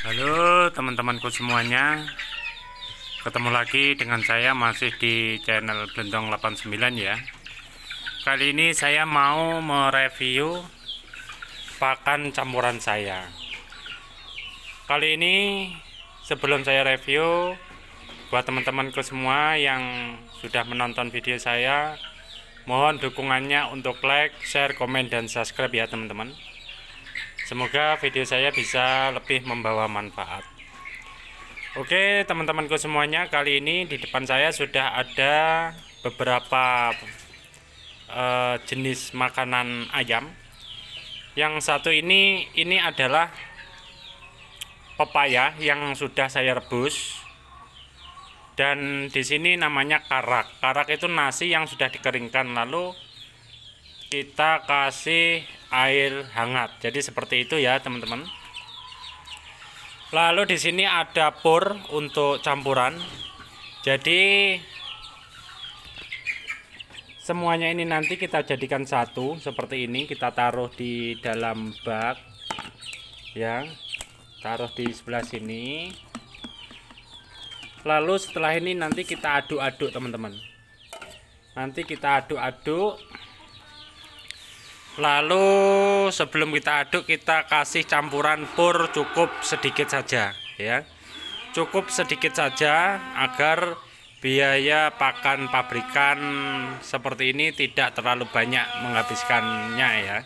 Halo teman-temanku semuanya, ketemu lagi dengan saya masih di channel Blendong 89 ya. Kali ini saya mau mereview pakan campuran saya. Kali ini sebelum saya review, buat teman-temanku semua yang sudah menonton video saya, mohon dukungannya untuk like, share, komen, dan subscribe ya teman-teman. Semoga video saya bisa lebih membawa manfaat. Oke teman-temanku semuanya, kali ini di depan saya sudah ada beberapa jenis makanan ayam. Yang satu ini adalah pepaya yang sudah saya rebus. Dan di sini namanya karak. Karak itu nasi yang sudah dikeringkan, lalu kita kasih air hangat. Jadi seperti itu ya teman-teman. Lalu di sini ada pur untuk campuran. Jadi semuanya ini nanti kita jadikan satu seperti ini. Kita taruh di dalam bak ya. Taruh di sebelah sini. Lalu setelah ini nanti kita aduk-aduk teman-teman. Nanti kita aduk-aduk. Lalu sebelum kita aduk, kita kasih campuran pur cukup sedikit saja ya. Cukup sedikit saja agar biaya pakan pabrikan seperti ini tidak terlalu banyak menghabiskannya ya.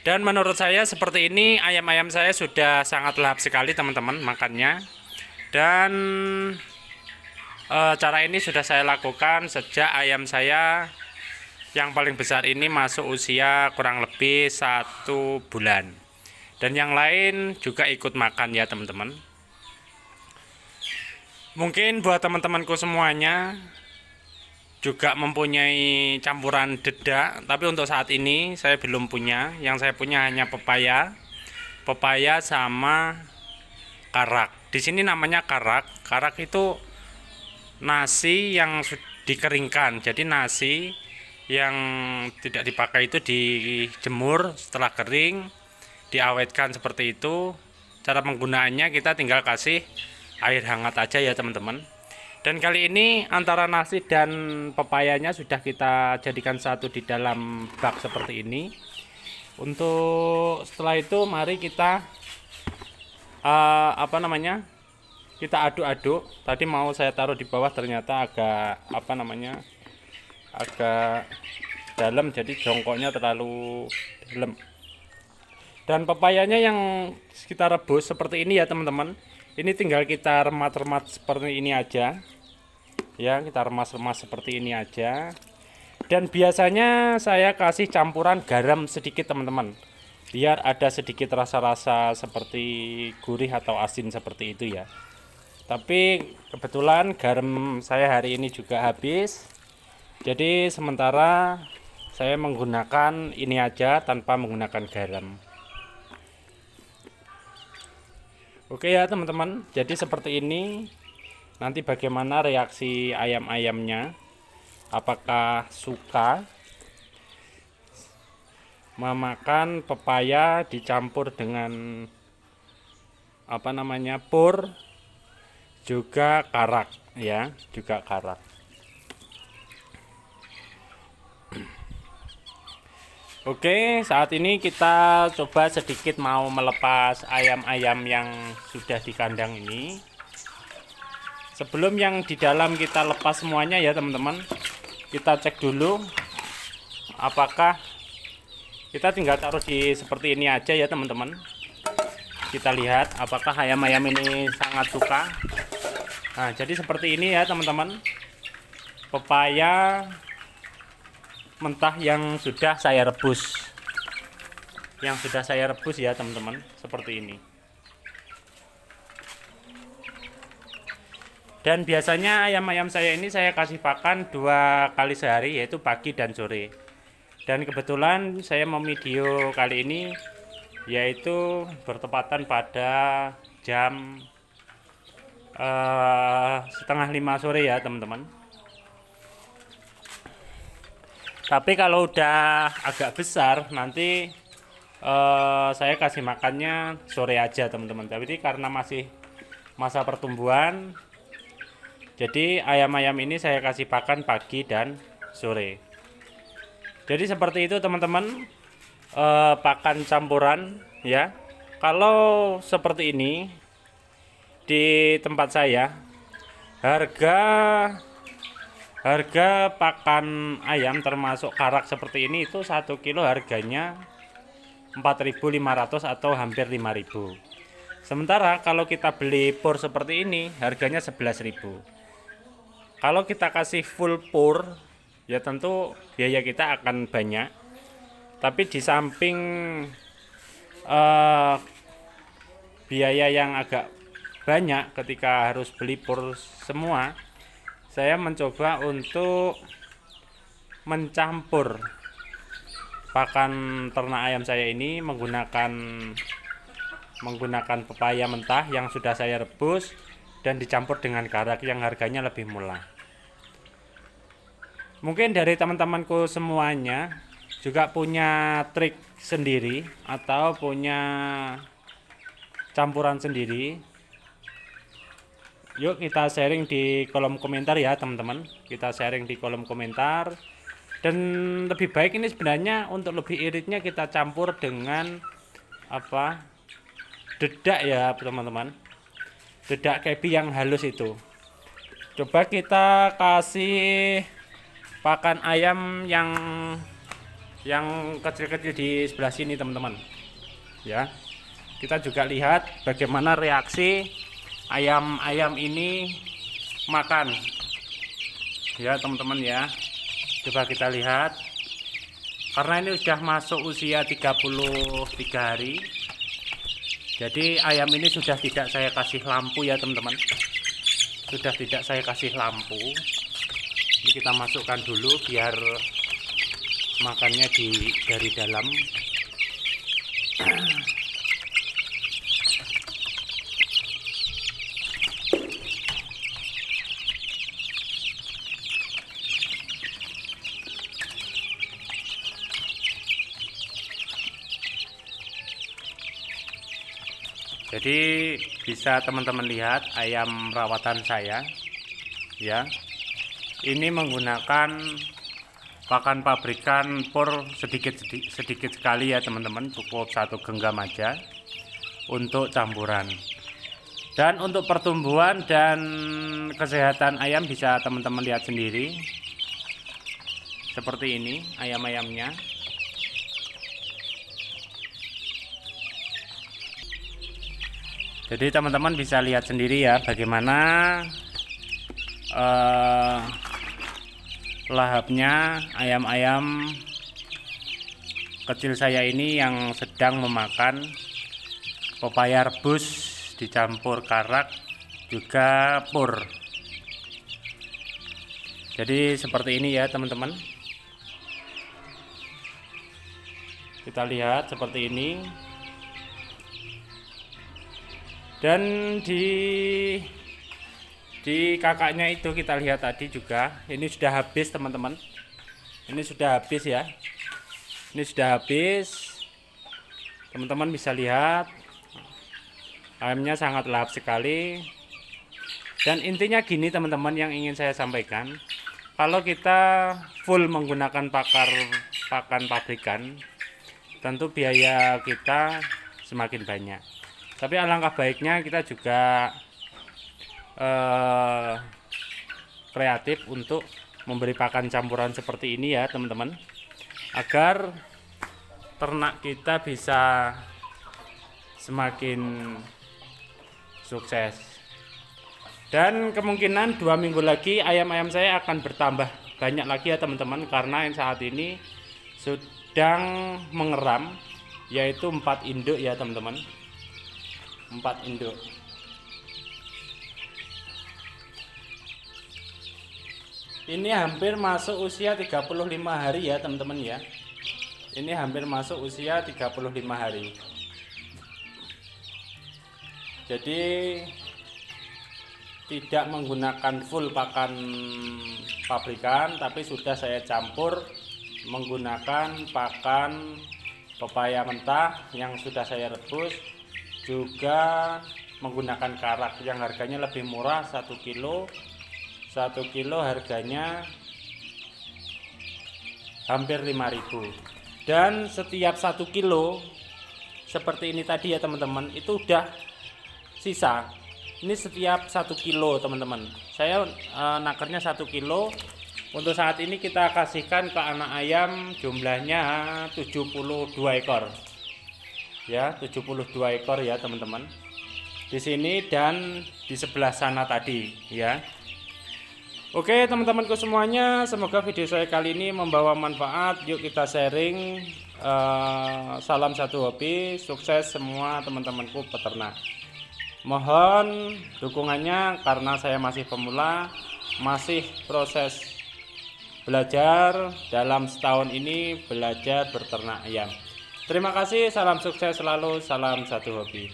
Dan menurut saya seperti ini ayam-ayam saya sudah sangat lahap sekali teman-teman makannya. Dan cara ini sudah saya lakukan sejak ayam saya yang paling besar ini masuk usia kurang lebih 1 bulan. Dan yang lain juga ikut makan ya teman-teman. Mungkin buat teman-temanku semuanya juga mempunyai campuran dedak, tapi untuk saat ini saya belum punya. Yang saya punya hanya pepaya sama karak. Di sini namanya karak. Karak itu nasi yang dikeringkan. Jadi nasi yang tidak dipakai itu dijemur, setelah kering diawetkan seperti itu. Cara penggunaannya kita tinggal kasih air hangat aja ya teman-teman. Dan kali ini antara nasi dan pepayanya sudah kita jadikan satu di dalam bak seperti ini. Untuk setelah itu mari kita kita aduk-aduk. Tadi mau saya taruh di bawah, ternyata agak agak dalam, jadi jongkoknya terlalu dalam. Dan pepayanya yang kita rebus seperti ini ya teman-teman. Ini tinggal kita remat-remat seperti ini aja ya, kita remas-remas seperti ini aja. Dan biasanya saya kasih campuran garam sedikit teman-teman, biar ada sedikit rasa-rasa seperti gurih atau asin seperti itu ya. Tapi kebetulan garam saya hari ini juga habis. Jadi sementara saya menggunakan ini aja tanpa menggunakan garam. Oke ya teman-teman, jadi seperti ini. Nanti bagaimana reaksi ayam-ayamnya, apakah suka memakan pepaya dicampur dengan pur juga karak ya, juga karak. Oke, saat ini kita coba sedikit mau melepas ayam-ayam yang sudah di kandang ini. Sebelum yang di dalam kita lepas semuanya ya teman-teman, kita cek dulu apakah, kita tinggal taruh di seperti ini aja ya teman-teman. Kita lihat apakah ayam-ayam ini sangat suka. Nah, jadi seperti ini ya teman-teman, pepaya mentah yang sudah saya rebus, ya teman-teman, seperti ini. Dan biasanya ayam-ayam saya ini saya kasih pakan 2 kali sehari, yaitu pagi dan sore. Dan kebetulan saya mau video kali ini yaitu bertepatan pada jam 4:30 sore ya teman-teman. Tapi kalau udah agak besar nanti saya kasih makannya sore aja teman-teman. Tapi karena masih masa pertumbuhan, jadi ayam-ayam ini saya kasih pakan pagi dan sore. Jadi seperti itu teman-teman, pakan campuran ya. Kalau seperti ini di tempat saya, harga pakan ayam termasuk karak seperti ini itu 1 kilo harganya 4.500 atau hampir 5.000. Sementara kalau kita beli pur seperti ini harganya 11.000. Kalau kita kasih full pur ya tentu biaya kita akan banyak. Tapi di samping biaya yang agak banyak ketika harus beli pur semua, saya mencoba untuk mencampur pakan ternak ayam saya ini menggunakan pepaya mentah yang sudah saya rebus dan dicampur dengan karak yang harganya lebih murah. Mungkin dari teman-temanku semuanya juga punya trik sendiri atau punya campuran sendiri. Yuk kita sharing di kolom komentar ya teman-teman. Kita sharing di kolom komentar. Dan lebih baik ini sebenarnya untuk lebih iritnya kita campur dengan dedak ya teman-teman. Dedak kebi yang halus itu. Coba kita kasih pakan ayam yang kecil-kecil di sebelah sini teman-teman. Ya. Kita juga lihat bagaimana reaksi ayam-ayam ini makan. Ya, teman-teman ya. Coba kita lihat. Karena ini sudah masuk usia 33 hari. Jadi ayam ini sudah tidak saya kasih lampu ya, teman-teman. Sudah tidak saya kasih lampu. Ini kita masukkan dulu biar makannya dari dalam. Jadi bisa teman-teman lihat ayam rawatan saya ya. Ini menggunakan pakan pabrikan pur sedikit sekali ya teman-teman, cukup 1 genggam aja untuk campuran. Dan untuk pertumbuhan dan kesehatan ayam bisa teman-teman lihat sendiri. Seperti ini ayam-ayamnya. Jadi teman-teman bisa lihat sendiri ya bagaimana lahapnya ayam-ayam kecil saya ini yang sedang memakan pepaya rebus dicampur karak juga pur. Jadi seperti ini ya teman-teman. Kita lihat seperti ini. Dan di kakaknya itu kita lihat tadi juga ini sudah habis teman-teman. Ini sudah habis ya. Ini sudah habis. Teman-teman bisa lihat ayamnya sangat lahap sekali. Dan intinya gini teman-teman yang ingin saya sampaikan, kalau kita full menggunakan pakan pabrikan, tentu biaya kita semakin banyak. Tapi alangkah baiknya kita juga kreatif untuk memberi pakan campuran seperti ini ya teman-teman, agar ternak kita bisa semakin sukses. Dan kemungkinan 2 minggu lagi ayam-ayam saya akan bertambah banyak lagi ya teman-teman, karena yang saat ini sedang mengeram, yaitu 4 induk ya teman-teman. 4 induk. Ini hampir masuk usia 35 hari ya teman-teman ya. Ini hampir masuk usia 35 hari. Jadi tidak menggunakan full pakan pabrikan, tapi sudah saya campur menggunakan pakan pepaya mentah yang sudah saya rebus, juga menggunakan karak yang harganya lebih murah. 1 kilo harganya hampir 5.000. Dan setiap 1 kilo seperti ini tadi ya teman-teman, itu udah sisa. Ini setiap 1 kilo teman-teman, saya nakernya 1 kilo. Untuk saat ini kita kasihkan ke anak ayam, jumlahnya 72 ekor ya, 72 ekor ya teman-teman, di sini dan di sebelah sana tadi ya. Oke teman-temanku semuanya, semoga video saya kali ini membawa manfaat. Yuk kita sharing. Salam satu hobi, sukses semua teman-temanku peternak. Mohon dukungannya karena saya masih pemula, masih proses belajar dalam setahun ini, belajar berternak ayam. Terima kasih, salam sukses selalu, salam satu hobi.